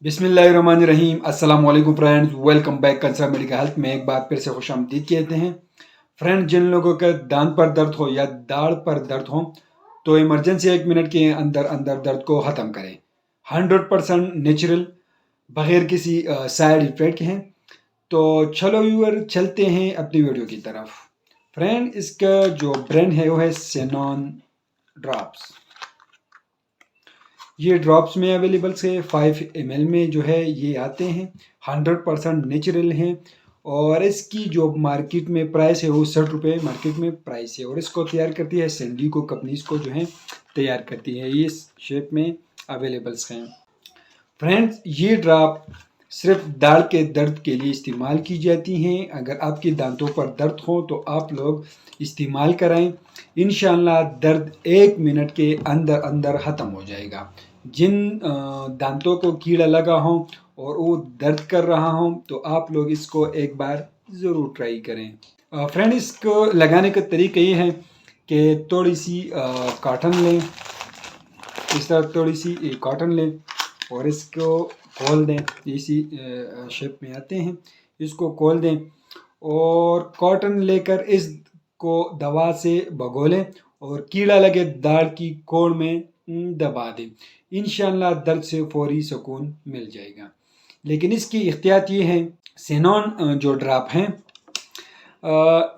बिस्मिल्लाहिर्रहमानिर्रहीम। अस्सलाम वालेकुम friends, welcome back concern medical health में एक बार फिर से खुश आमदीद कहते हैं। फ्रेंड, जिन लोगों का दांत पर दर्द हो या दाढ़ पर दर्द हो तो इमरजेंसी 1 मिनट के अंदर अंदर दर्द को ख़त्म करें। 100% नेचुरल, बगैर किसी साइड इफेक्ट के हैं। तो चलो व्यूअर, चलते हैं अपनी वीडियो की तरफ। फ्रेंड, इसका जो ब्रांड है वो है सेनॉन ड्रॉप्स। ये ड्रॉप्स में अवेलेबल से 5 ml में जो है ये आते हैं। 100% नेचुरल हैं और इसकी जो मार्केट में प्राइस है वो 60 रुपये मार्केट में प्राइस है। और इसको तैयार करती है सेंडिको कंपनी, इसको जो है तैयार करती है। ये इस शेप में अवेलेबल्स हैं। फ्रेंड्स, ये ड्रॉप सिर्फ दाढ़ के दर्द के लिए इस्तेमाल की जाती हैं। अगर आपके दांतों पर दर्द हो तो आप लोग इस्तेमाल कराएं। इंशाल्लाह दर्द 1 मिनट के अंदर अंदर ख़त्म हो जाएगा। जिन दांतों को कीड़ा लगा हो और वो दर्द कर रहा हो तो आप लोग इसको एक बार ज़रूर ट्राई करें। फ्रेंड, इसको लगाने का तरीका ये है कि थोड़ी सी कॉटन लें, इस तरह थोड़ी सी कॉटन लें और इसको खोल दें। इसी शेप में आते हैं, इसको खोल दें और कॉटन लेकर इसको दवा से भगोलें और कीड़ा लगे दाढ़ की कोण में दबा दें। इंशाल्लाह दर्द से फौरी सुकून मिल जाएगा। लेकिन इसकी एहतियात ये है, सेनॉन जो ड्रॉप हैं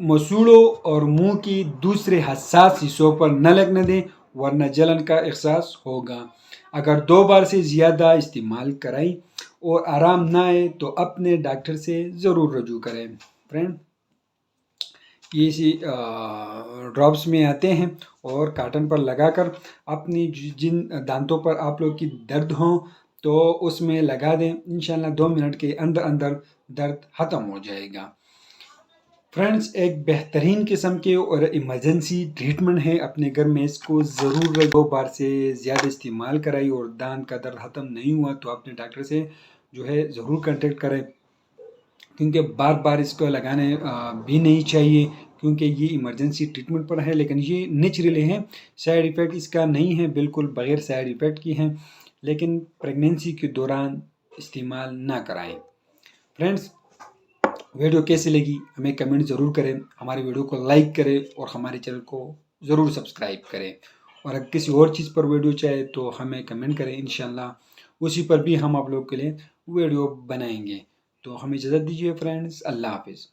मसूड़ों और मुंह की दूसरे हसास हिस्सों पर न लगने दें वरना जलन का एहसास होगा। अगर 2 बार से ज़्यादा इस्तेमाल कराएं और आराम ना आए तो अपने डॉक्टर से ज़रूर रजू करें। फ्रेंड, ये इसी ड्रॉप्स में आते हैं और काटन पर लगाकर अपनी जिन दांतों पर आप लोग की दर्द हो तो उसमें लगा दें। इंशाल्लाह 2 मिनट के अंदर अंदर दर्द ख़त्म हो जाएगा। फ्रेंड्स, एक बेहतरीन किस्म के और इमरजेंसी ट्रीटमेंट है। अपने घर में इसको ज़रूर 2 बार से ज़्यादा इस्तेमाल कराई और दांत का दर्द ख़त्म नहीं हुआ तो अपने डॉक्टर से जो है ज़रूर कांटेक्ट करें, क्योंकि बार बार इसको लगाने भी नहीं चाहिए, क्योंकि ये इमरजेंसी ट्रीटमेंट पर है। लेकिन ये नेचुरली है, साइड इफ़ेक्ट इसका नहीं है, बिल्कुल बग़ैर साइड इफ़ेक्ट की हैं। लेकिन प्रेगनेंसी के दौरान इस्तेमाल ना कराएं। फ्रेंड्स, वीडियो कैसी लगी हमें कमेंट ज़रूर करें, हमारी वीडियो को लाइक करें और हमारे चैनल को ज़रूर सब्सक्राइब करें। और अगर किसी और चीज़ पर वीडियो चाहे तो हमें कमेंट करें, इंशाल्लाह उसी पर भी हम आप लोगों के लिए वीडियो बनाएंगे। तो हमें इजाज़त दीजिए फ्रेंड्स, अल्लाह हाफिज़।